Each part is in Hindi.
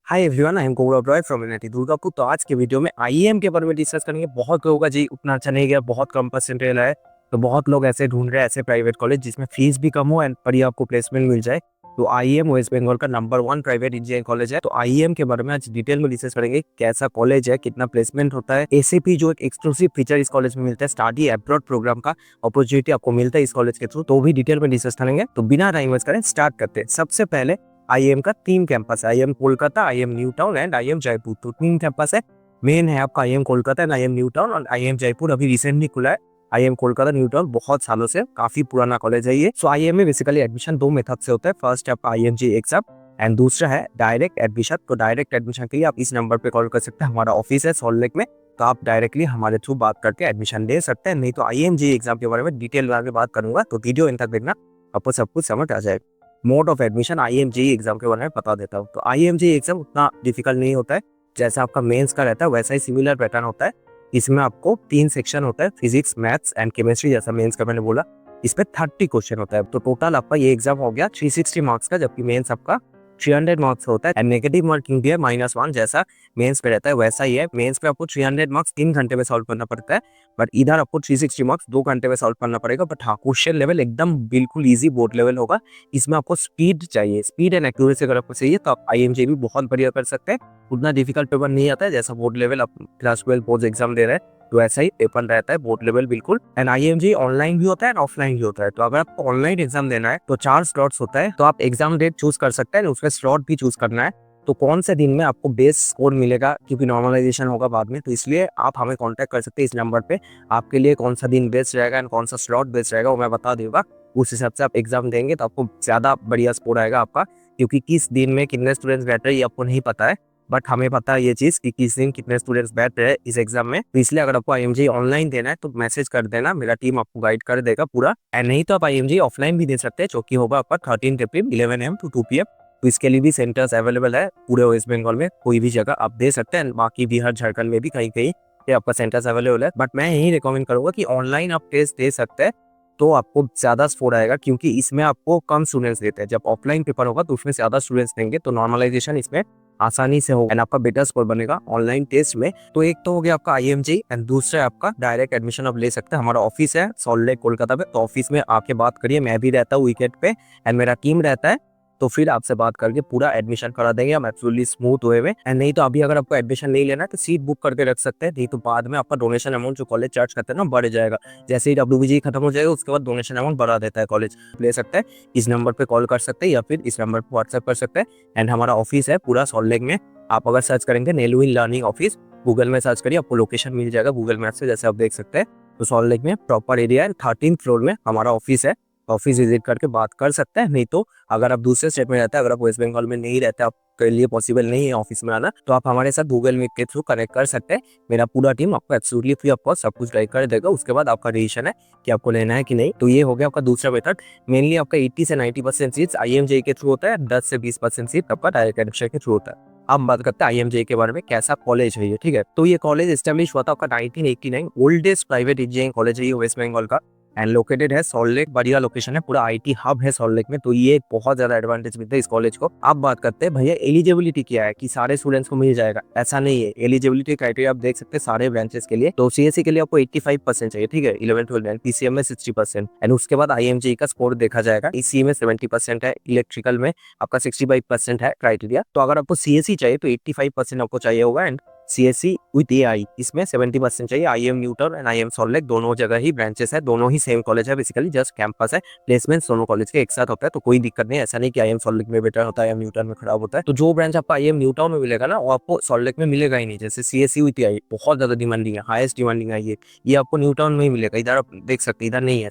Hi everyone, I am Gaurav Roy from unity Durgapur. तो आज के वीडियो में आईएएम के बारे में डिस्कस करेंगे। बहुत लोगों का जी उतना अच्छा नहीं गया, बहुत कम परसेंटेज है। तो बहुत लोग ऐसे ढूंढ रहे हैं ऐसे प्राइवेट कॉलेज जिसमें फीस भी कम हो एंड बढ़िया आपको प्लेसमेंट मिल जाए। तो आईएएम वेस्ट बंगाल का नंबर 1 प्राइवेट इंजीनियरिंग कॉलेज है। तो आईएएम के बारे में आज डिटेल में डिस्कस करेंगे, कैसा कॉलेज है, कितना प्लेसमेंट होता है, एसीपी जो एक एक्सक्लूसिव फीचर इस कॉलेज में मिलता है, स्टडी अब्रॉड प्रोग्राम का अपॉर्चुनिटी आपको मिलता है इस कॉलेज के थ्रू, तो भी डिटेल में डिस्कस करेंगे। तो बिना टाइम वेस्ट करें स्टार्ट करते हैं। सबसे पहले आईएम का 3 कैंपस है, IEM Kolkata, IEM new town and IEM Jaipur. तो 3 कैंपस है। मेन है आपका IEM Kolkata and IEM new town, और आईएम जयपुर अभी रिसेंटली खुला है। आईएम कोलकाता न्यू टाउन बहुत सालों से काफी पुराना कॉलेज है ये। सो आईएम में बेसिकली एडमिशन 2 मेथड से होता है। फर्स्ट है आपका आईएमजी एग्जाम एंड दूसरा है डायरेक्ट एडमिशन। तो डायरेक्ट एडमिशन के लिए आप इस नंबर पे कॉल कर सकते हैं, हमारा ऑफिस है सॉल्ट लेक में। तो आप डायरेक्टली हमारे थ्रू बात करके एडमिशन ले सकते हैं। नहीं तो आईएमजी एग्जाम के बारे में डिटेल में बात करूंगा, तो वीडियो इन तक देखना, आपको सब कुछ समझ आ जाएगा। मोड ऑफ एडमिशन आईएमजेई एग्जाम के बारे में बता देता हूँ। तो आईएमजेई एग्जाम उतना डिफिकल्ट नहीं होता है, जैसा आपका मेंस का रहता है वैसा ही सिमिलर पैटर्न होता है। इसमें आपको 3 सेक्शन होता है, फिजिक्स, मैथ्स एंड केमिस्ट्री, जैसा मेंस का मैंने बोला। इस पे 30 क्वेश्चन होता है। तो टोटल आपका ये एग्जाम हो गया 360 मार्क्स का, जबकि मेंस आपका 300 मार्क्स होता है एंड नेगेटिव मार्किंग भी है -1, जैसा मेंस पे रहता है वैसा ही है। मेंस पे आपको 300 मार्क्स 3 घंटे में सॉल्व करना पड़ता है, बट इधर आपको 360 मार्क्स 2 घंटे में सॉल्व करना पड़ेगा। बट हाँ, क्वेश्चन लेवल एकदम बिल्कुल इजी बोर्ड लेवल होगा। इसमें आपको स्पीड चाहिए, स्पीड एंड एक्यूरेसी अगर आपको चाहिए तो आप आईएमजे भी बहुत बढ़िया कर सकते हैं। उतना डिफिकल्ट पेपर नहीं आता है, जैसा बोर्ड लेवल आप क्लास 12 बोर्ड एग्जाम दे रहे हैं तो ऐसा ही पेपर रहता है बोर्ड लेवल बिल्कुल। एंड आईएमजे ऑनलाइन भी होता है एंड ऑफलाइन भी होता है। तो अगर आपको ऑनलाइन एग्जाम देना है तो 4 स्लॉट्स होता है, तो आप एग्जाम डेट चूज कर सकते हैं, उसमें स्लॉट भी चूज करना है। तो कौन से दिन में आपको बेस्ट स्कोर मिलेगा, क्योंकि नॉर्मलाइजेशन होगा बाद में, तो इसलिए आप हमें कांटेक्ट कर सकते हैं इस नंबर पे। आपके लिए कौन सा दिन बेस्ट रहेगा एंड कौन सा स्लॉट बेस्ट रहेगा वो मैं बता दूंगा। उस हिसाब से आप एग्जाम देंगे तो आपको ज्यादा बढ़िया स्कोर आएगा आपका। क्योंकि किस दिन में कितने स्टूडेंट्स बैठ रहे हैं ये आपको नहीं पता है, बट हमें पता है ये चीज कि किस दिन कितने स्टूडेंट्स बैठ रहे हैं इस एग्जाम में। तो इसलिए अगर आपको आईएमजी ऑनलाइन देना है तो मैसेज कर देना, मेरा टीम आपको गाइड कर देगा पूरा। एंड नहीं तो आप आईएमजी ऑफलाइन भी दे सकते हैं, जो कि होगा आपका 13 अप्रैल 11 AM to 2 PM। तो इसके लिए भी सेंटर्स अवेलेबल है पूरे वेस्ट बंगाल में, कोई भी जगह आप दे सकते हैं। बाकी बिहार झारखंड में भी कहीं कहीं आपका सेंटर्स अवेलेबल है, बट मैं यही रिकमेंड करूंगा कि ऑनलाइन आप टेस्ट दे सकते हैं तो आपको ज्यादा स्कोर आएगा, क्योंकि इसमें आपको कम स्टूडेंट्स देते हैं। जब ऑफलाइन पेपर होगा तो उसमें ज्यादा स्टूडेंट्स देंगे, तो नॉर्मलाइजेशन इसमें आसानी से होगा एंड आपका बेटर स्कोर बनेगा ऑनलाइन टेस्ट में। तो एक तो हो गया आपका आईएमजी एंड दूसरा है आपका डायरेक्ट एडमिशन आप ले सकते हैं। हमारा ऑफिस है सॉल्ट लेक कोलकाता में, तो ऑफिस में आके बात करिए। मैं भी रहता हूँ वीकेंड पे एंड मेरा टीम रहता है, तो फिर आपसे बात करके पूरा एडमिशन करा देंगे हम एब्सोल्युटली स्मूथ वे में। एंड नहीं तो अभी अगर आपको एडमिशन नहीं लेना है तो सीट बुक करके रख सकते हैं, नहीं तो बाद में आपका डोनेशन अमाउंट जो कॉलेज चार्ज करते हैं ना बढ़ जाएगा। जैसे ही डब्ल्यूबीजी खत्म हो जाएगा उसके बाद डोनेशन अमाउंट बढ़ा देता है कॉलेज। ले सकते हैं, इस नंबर पे कॉल कर सकते हैं या फिर इस नंबर पे व्हाट्सएप कर सकते हैं। एंड हमारा ऑफिस है पूरा सॉल्ट लेक में। आप अगर सर्च करेंगे नेलुइन लर्निंग ऑफिस, गूगल में सर्च करिए, आपको लोकेशन मिल जाएगा गूगल मैप से, जैसे आप देख सकते हैं। तो सॉल्ट लेक में प्रॉपर एरिया है, 13th फ्लोर में हमारा ऑफिस है। ऑफिस विजिट करके बात कर सकते हैं। नहीं तो अगर आप दूसरे स्टेट में रहते हैं, अगर आप वेस्ट बंगाल में नहीं रहते, आपके लिए पॉसिबल नहीं है ऑफिस में आना, तो आप हमारे साथ गूगल मीट के थ्रू कनेक्ट कर सकते हैं। मेरा पूरा टीम आपको एब्सोल्युटली फ्री ऑफ कॉस्ट सब कुछ गाइड कर देगा। उसके बाद आपका डिसीजन है कि आपको लेना है कि नहीं। तो ये हो गया आपका दूसरा मेथड। मेनली आपका 80 से 90% सीट्स आईएमजे के थ्रू होता है, 10 से 20% सीट आपका डायरेक्ट एडमिशन के थ्रू होता है। अब बात करते हैं आईएमजे के बारे में, कैसा कॉलेज है ये, ठीक है। तो ये कॉलेज एस्टेब्लिश हुआ था आपका 1989, ओल्डेस्ट प्राइवेट इंजीनियरिंग कॉलेज है ये वेस्ट बंगाल का एंड लोकेटेड है सॉल्ट लेक। बढ़िया लोकेशन है, पूरा आईटी हब है सॉल्ट लेक में, तो ये बहुत ज्यादा एडवांटेज मिलता है इस कॉलेज को। अब बात करते हैं भैया एलिजिबिलिटी क्या है, कि सारे स्टूडेंट्स को मिल जाएगा, ऐसा नहीं है। एलिजिबिलिटी क्राइटेरिया आप देख सकते हैं सारे ब्रांचेस के लिए। तो सीएससी के लिए आपको 85% चाहिए, ठीक है, 11-12 पीसीएम में 60% एंड उसके बाद आईएमजे का स्कोर देखा जाएगा। ईसी में 70% है, इलेक्ट्रिकल में आपका 65% है क्राइटेरिया। तो अगर आपको सीएससी चाहिए तो 85% आपको चाहिए होगा एंड सीएससी विद एआई इसमें 70% चाहिए। IEM new town and IEM salt lake दोनों जगह ही ब्रांचेस है, दोनों ही सेम कॉलेज है, बेसिकली जस्ट कैंपस है। प्लेसमेंट दोनों कॉलेज के एक साथ होता है, तो कोई दिक्कत नहीं है। ऐसा नहीं कि आईएम सॉल्ट लेक में बेटर होता है आईएम न्यू टाउन में खराब होता है। तो जो ब्रांच आपको आईएम न्यू टाउन में मिलेगा ना, वो आपको सॉल्ट लेक में मिलेगा ही नहीं। जैसे सीएससी विद एआई बहुत ज्यादा डिमांडिंग है, हाईएस्ट डिमांडिंग है ये आपको न्यू टाउन में ही मिलेगा। इधर आप देख सकते हैं, इधर नहीं है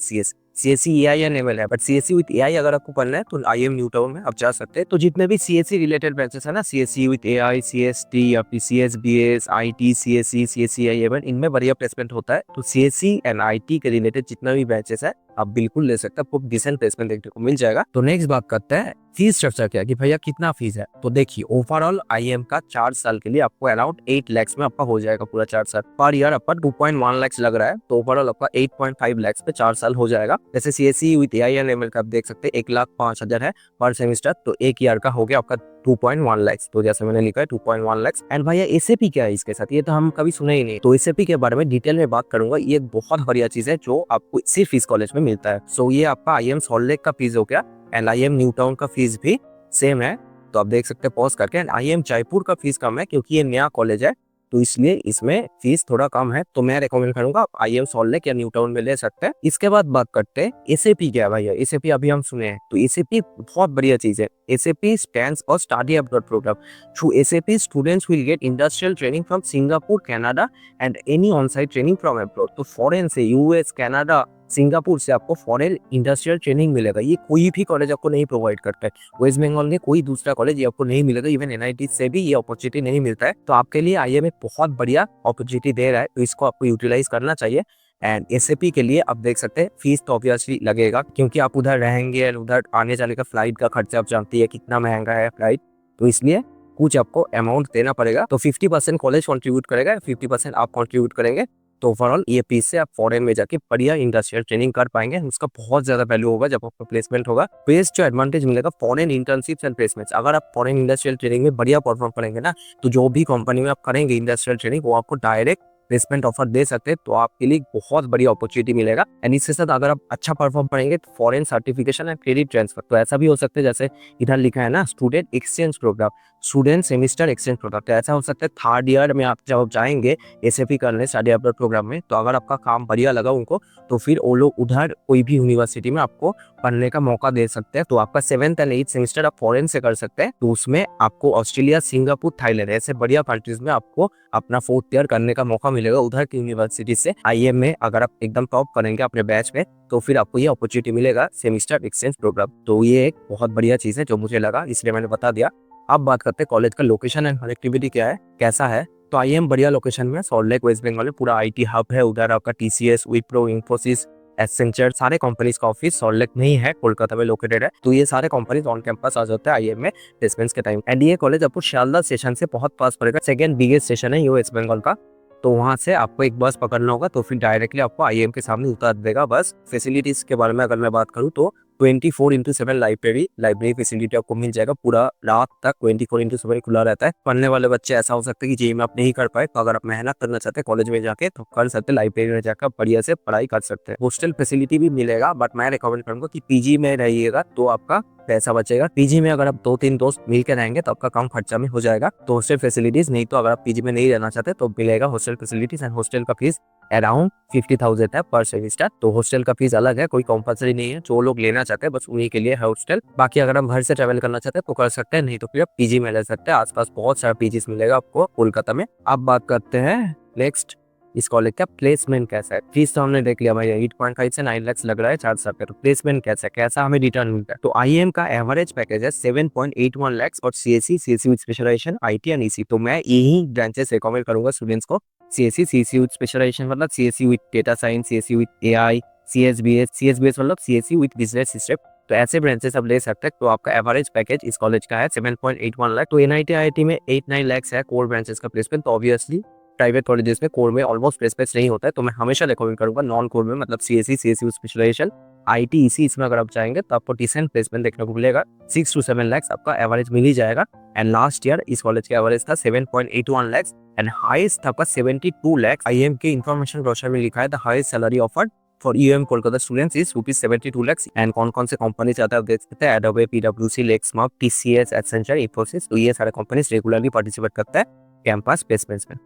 सीएससी एआई अनेबल है, बट सीएससी विद एआई अगर आपको पढ़ना है तो आईएम न्यू टाउन में आप जा सकते हैं। तो जितने भी सीएससी रिलेटेड ब्रांचेस है ना, सीएससी विद एआई, सीएसटी या फिर सीएसबीएस, आईटी, सीएससी, सीएससीआई, इनमें बढ़िया प्लेसमेंट होता है। तो सीएससी एंड आईटी के रिलेटेड जितना भी ब्रांचेस है आप बिल्कुल ले सकते हैं, आपको डिसेंट प्लेसमेंट देखने को मिल जाएगा। तो नेक्स्ट बात करते हैं फीस स्ट्रक्चर क्या है, कि भैया कितना फीस है। तो देखिए ओवरऑल आईएम का 4 साल के लिए आपको अराउंड 8 लाख में आपका हो जाएगा पूरा 4 साल। पर ईयर आपका 2.1 लाख लग रहा है, तो ओवरऑल आपका 8.5 लाख पे 4 साल हो जाएगा। जैसे CSC with AI and ML का आप देख सकते हैं 1,05,000 है पर सेमेस्टर, तो एक ईयर का हो गया आपका 2.1 लाख। तो जैसे मैंने लिखा है 2.1 लाख। एंड भैया एसएपी क्या है इसके साथ, ये तो हम कभी सुने ही नहीं। तो एसएपी के बारे में डिटेल में बात करूंगा। ये एक बहुत बढ़िया चीज है जो आपको सिर्फ इस कॉलेज में मिलता है। सो ये आपका आईएम सॉल्ट लेक का फीस हो गया एंड आईएम न्यू टाउन का फीस भी सेम है। तो आप देख सकते हैं पॉज करके। एंड आईएम जयपुर का फीस कम है क्योंकि ये नया कॉलेज है, तो इसलिए इसमें फीस थोड़ा कम है। तो मैं रेकमेंड करूंगा आप आईएम सॉल्ट लेक या न्यू टाउन में ले सकते हैं। इसके बाद बात करते हैं एसएपी क्या है भैया। एसएपी अभी हम सुने हैं, तो एसएपी बहुत बढ़िया चीज है। SAP stands for study abroad program. Through SAP students will get industrial training from Singapore, Canada and any on site training from abroad. तो फॉरेन से, यूएस, कनाडा, सिंगापुर से आपको फॉरेन इंडस्ट्रियल ट्रेनिंग मिलेगा। ये कोई भी कॉलेज आपको नहीं प्रोवाइड करता है। वेस्ट बंगाल में कोई दूसरा कॉलेज ये आपको नहीं मिलेगा। इवन एनआईटी से भी ये अपॉर्चुनिटी नहीं मिलता है। तो आपके लिए आईएम एक बहुत बढ़िया अपॉर्चुनिटी दे रहा है, तो इसको आपको यूटिलाइज करना चाहिए। एंड एसएपी के लिए आप देख सकते हैं फीस तो ऑब्वियसली लगेगा क्योंकि आप उधर रहेंगे एंड उधर आने जाने का फ्लाइट का खर्चा आप जानती है कितना महंगा है फ्लाइट, तो इसलिए कुछ आपको अमाउंट देना पड़ेगा। तो 50% कॉलेज कंट्रीब्यूट करेगा, 50% आप कंट्रीब्यूट करेंगे। तो ओवरऑल ये फीस से आप फॉरेन में जाके बढ़िया इंडस्ट्रियल ट्रेनिंग कर पाएंगे। उसका बहुत ज्यादा वैल्यू होगा जब आपका प्लेसमेंट होगा। बेस्ट जो एडवांटेज मिलेगा फॉरेन इंटर्नशिप्स एंड प्लेसमेंट्स। अगर आप फॉरेन इंडस्ट्रियल ट्रेनिंग में बढ़िया परफॉर्म करेंगे ना, तो जो भी कंपनी में आप करेंगे इंडस्ट्रियल ट्रेनिंग वो आपको डायरेक्ट प्लेसमेंट ऑफर दे सकते हैं। तो आपके लिए बहुत बड़ी अपॉर्चुनिटी मिलेगा। एंड इसके साथ अगर आप अच्छा परफॉर्म करेंगे तो foreign certification and credit transfer. तो ऐसा भी हो सकता है जैसे इधर लिखा है ना student exchange program, student semester exchange program. तो ऐसा हो सकता है थर्ड ईयर में आप जब जाएंगे एसएपी करने स्टडी अब्रॉड प्रोग्राम में, तो अगर आपका काम बढ़िया लगा उनको तो फिर वो लोग उधर कोई भी यूनिवर्सिटी में आपको पढ़ने का मौका दे सकते हैं। तो आपका 7th एंड 8th सेमेस्टर आप फॉरेन से कर सकते हैं। तो उसमें आपको ऑस्ट्रेलिया, सिंगापुर, थाईलैंड ऐसे बढ़िया कंट्रीज में आपको अपना 4th ईयर करने का मौका मिलेगा उधर की यूनिवर्सिटी से। आईएम में अगर आप एकदम टॉप करेंगे अपने बैच में तो फिर आपको ये अपॉर्चुनिटी मिलेगा सेमिस्टर एक्सचेंज प्रोग्राम। तो ये एक बहुत बढ़िया चीज है जो मुझे लगा, इसलिए मैंने बता दिया। अब बात करते हैं कॉलेज का लोकेशन एंड कनेक्टिविटी क्या है, कैसा है। तो आईएम बढ़िया लोकेशन में सॉल्ट लेक वेस्ट बंगाल में पूरा आईटी हब है। उधर आपका टीसीएस, विप्रो, इंफोसिस, एसेंचर सारे कंपनीज का ऑफिस सॉल्ट लेक में ही है, कोलकाता में लोकेटेड है। तो ये सारे कंपनीज ऑन कैंपस आ जाते हैं आईएम में प्लेसमेंट्स के टाइम। एंड ये कॉलेज आपको शारदा स्टेशन से बहुत पास पड़ेगा। सेकंड बिगेस्ट स्टेशन है ये वेस्ट बंगाल का। तो वहां से आपको एक बस पकड़ना होगा तो फिर डायरेक्टली आपको आईएम के सामने उतार देगा बस। फैसिलिटीज के बारे में अगर मैं बात करूँ तो 24/7 लाइब्रेरी फैसिलिटी आपको मिल जाएगा। पूरा रात तक 24/7 खुला रहता है। पढ़ने वाले बच्चे ऐसा हो सकता है कि जेईई में आप नहीं कर पाए, तो अगर आप मेहनत करना चाहते हैं कॉलेज में जाके तो कर सकते हैं, लाइब्रेरी में जाकर बढ़िया से पढ़ाई कर सकते हैं। हॉस्टल फैसिलिटी भी मिलेगा, बट मैं रिकमेंड करूंगा कि पीजी में रहिएगा तो आपका पैसा बचेगा। पीजी में अगर आप 2-3 दोस्त मिलकर रहेंगे तो आपका कम खर्चा में हो जाएगा। तो हॉस्टल फैसिलिटीज नहीं, तो अगर आप पीजी में नहीं रहना चाहते तो मिलेगा हॉस्टल फैसिलिटीज। एंड हॉस्टल का फीस अराउंड 50,000 है पर सेमिस्टर। तो हॉस्टल का फीस अलग है, कोई कंपल्सरी नहीं है। जो लोग लेना चाहते हैं बस उन्हीं के लिए है हॉस्टल। बाकी अगर हम घर से ट्रेवल करना चाहते हैं तो कर सकते हैं, नहीं तो फिर आप पीजी में रह सकते हैं। आसपास बहुत सारा पीजीज मिलेगा आपको कोलकाता में। अब बात करते हैं नेक्स्ट इस कॉलेज का प्लेसमेंट कैसा है। फीस तो हमने देख लिया भाई 8.5 से 9 लाख लग रहा है 4 साल का। तो प्लेसमेंट कैसा है, कैसा हमें रिटर्न मिलता है। तो आईएम का एवरेज पैकेज है 7.81 लाख और CSC with specialisation IT and EC. तो मैं यही ब्रांचेस रिकमेंड करूंगा स्टूडेंट्स को। सीएससी विद स्पेशलाइजेशन मतलब CSC with data science, CSC with AI, CSBS मतलब सीएससी विद बिजनेस सिस्टम। तो ऐसे ब्रांचेस आप ले सकते हैं। तो आपका एवरेज पैकेज इस कॉलेज का है 7.81 लाख। तो एनआईटी आईआईटी में 8-9 लाख है कोर ब्रांचेस का प्लेसमेंट। तो ऑब्वियसली प्राइवेट कॉलेजेस में कोर में ऑलमोस्ट प्लेसमेंट नहीं होता है। तो मैं हमेशा रिकमेंड करूंगा नॉन कोर में मतलब CSC with specialisation IT EC, इसमें अगर आप चाहेंगे तो आपको डिसेंट प्लेसमेंट देखने को मिलेगा। 6 to 7 लाख आपका एवरेज मिल ही जाएगा। एंड लास्ट ईयर इस कॉलेज का एवरेज था 7.81 लाख एंड हाईएस्ट था आपका 72 लाख। आईएम के इन्फॉर्मेशन ब्रोशर में लिखा है the highest salary offered for UM Kolkata students is ₹72 lakh. And कौन कौन से कंपनी चाहते हैं आप देख सकते हैं, एडोबे, पीडब्ल्यूसी, लेक्समार्क, टीसीएस, एसेंचर, इंफोसिस। तो ये सारे कंपनीज रेगुलरली पार्टिसिपेट करते हैं कैंपस प्लेसमेंट्स में।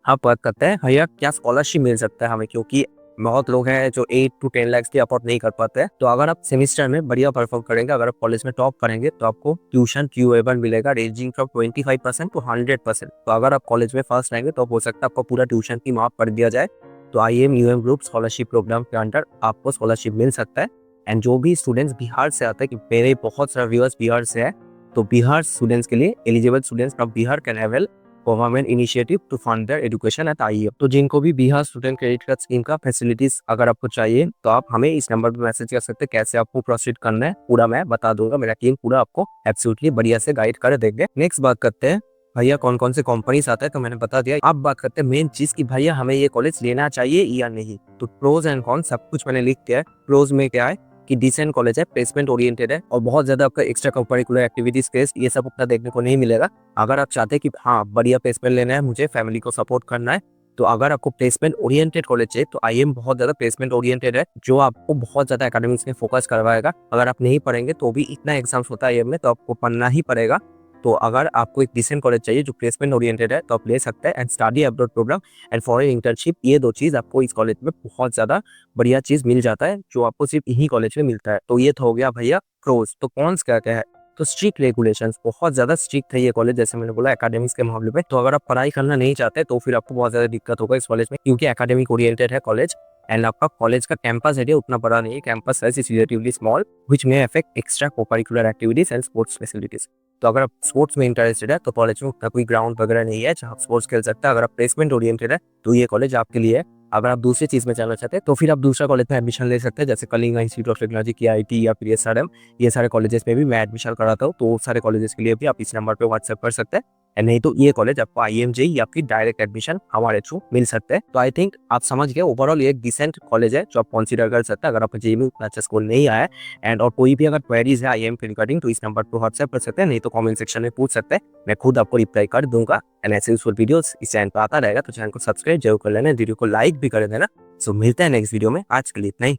आप बात करते हैं भैया क्या स्कॉलरशिप मिल सकता है हमें, क्योंकि बहुत लोग हैं जो 8 to 10 लाख की अफोर्ड नहीं कर पाते हैं। तो अगर आप सेमेस्टर में बढ़िया परफॉर्म करेंगे, अगर आप कॉलेज में टॉप करेंगे तो आपको ट्यूशन ट्यूएबल मिलेगा रेंजिंग फ्रॉम 25% to 100%। तो अगर आप कॉलेज में फर्स्ट रहेंगे तो हो सकता है आपको पूरा ट्यूशन की माफ कर दिया जाए। तो IEM UEM group scholarship program के अंडर आपको स्कॉलरशिप मिल सकता है। एंड जो भी स्टूडेंट्स बिहार से आते हैं, कि मेरे बहुत सारे व्यूअर्स बिहार से है, तो बिहार स्टूडेंट्स के लिए eligible students from Bihar can avail government initiative to fund their education at IEM. तो जिनको भी Bihar student credit card scheme का फैसिलिटीज अगर आपको चाहिए तो आप हमें इस नंबर पे मैसेज कर सकते हैं। कैसे आपको प्रोसीड करना है पूरा मैं बता दूंगा, मेरा टीम पूरा आपको एब्सोल्युटली बढ़िया से गाइड कर देंगे। नेक्स्ट बात करते हैं भैया कौन कौन से कंपनीज आता है, तो मैंने बता दिया। अब बात करते हैं मेन चीज की भैया हमें ये कॉलेज लेना चाहिए या नहीं। तो प्रोज एंड कॉन्स सब कुछ मैंने लिख दिया है। प्रोज में क्या है, कि डिसेंट कॉलेज है, प्लेसमेंट ओरिएंटेड है और बहुत ज़्यादा आपका एक्स्ट्रा करिकुलर एक्टिविटीज केस ये सब अपना देखने को नहीं मिलेगा। अगर आप चाहते हैं कि हाँ बढ़िया प्लेसमेंट लेना है, मुझे फैमिली को सपोर्ट करना है, तो अगर आपको प्लेसमेंट ओरिएंटेड कॉलेज चाहिए तो आईएम बहुत ज़्यादा प्लेसमेंट ओरिएंटेड है, जो आपको बहुत ज़्यादा एकेडमिक्स में फोकस करवाएगा। अगर आप नहीं पढ़ेंगे तो भी इतना एग्जाम्स होता है आईएम में, तो आपको पढ़ना ही पड़ेगा। तो अगर आपको एक डिसेंट कॉलेज चाहिए जो प्लेसमेंट ओरिएंटेड है तो आप ले सकते हैं। And study abroad program and foreign internship, ये दो चीज़ आपको इस कॉलेज में बहुत ज़्यादा बढ़िया चीज़ मिल जाता है, जो आपको सिर्फ यही कॉलेज में मिलता है। तो ये तो हो गया भैया प्रोज। तो कॉन्स क्या क्या है? तो स्ट्रिक्ट रेगुलेशंस, बहुत ज़्यादा स्ट्रिक्ट है ये कॉलेज, जैसे मैंने बोला एकेडमिक्स के मामले में। तो अगर आप पढ़ाई करना नहीं चाहते तो फिर आपको बहुत ज़्यादा दिक्कत होगा इस कॉलेज में, क्योंकि एकेडमिक ओरिएंटेड है कॉलेज। एंड आपका कॉलेज का कैंपस एरिया उतना बड़ा नहीं है, campus size is relatively small which may affect extra cocurricular activities and sports facilities. तो अगर आप स्पोर्ट्स में इंटरेस्टेड है तो कॉलेज में उतना कोई ग्राउंड वगैरह नहीं है जहाँ आप स्पोर्ट्स खेल सकते हैं। अगर आप प्लेसमेंट ओरिएंटेड है तो ये कॉलेज आपके लिए है। अगर आप दूसरी चीज में जाना चाहते हैं तो फिर आप दूसरा कॉलेज में एडमिशन ले सकते हैं, जैसे Kalinga institute of technology, KIT या फिर SRM। ये सारे कॉलेजेस में भी मैं एडमिशन कराता हूँ, तो सारे कॉलेजेस के लिए भी आप इस नंबर पे व्हाट्सएप कर सकते हैं। नहीं तो ये कॉलेज आपको IMJ या आपकी डायरेक्ट एडमिशन हमारे थ्रू मिल सकते हैं। तो आई थिंक आप समझ गए, ओवरऑल ये एक डिसेंट कॉलेज है जो आप कंसीडर कर सकते हैं अगर आपका जेईई में उतना अच्छा स्कोर नहीं आया है। एंड और कोई भी अगर क्वेरीज है IIM के रिगार्डिंग तो इस नंबर पर व्हाट्सएप कर सकते हैं, नहीं तो कमेंट सेक्शन में पूछ सकते हैं, मैं खुद आपको रिप्लाई कर दूंगा। एंड ऐसे यूजफुल वीडियोस इस चैनल पर आता रहेगा, तो चैनल को सब्सक्राइब जरूर कर लेना, वीडियो को लाइक भी कर देना। सो मिलते हैं नेक्स्ट वीडियो में, आज के लिए इतना ही।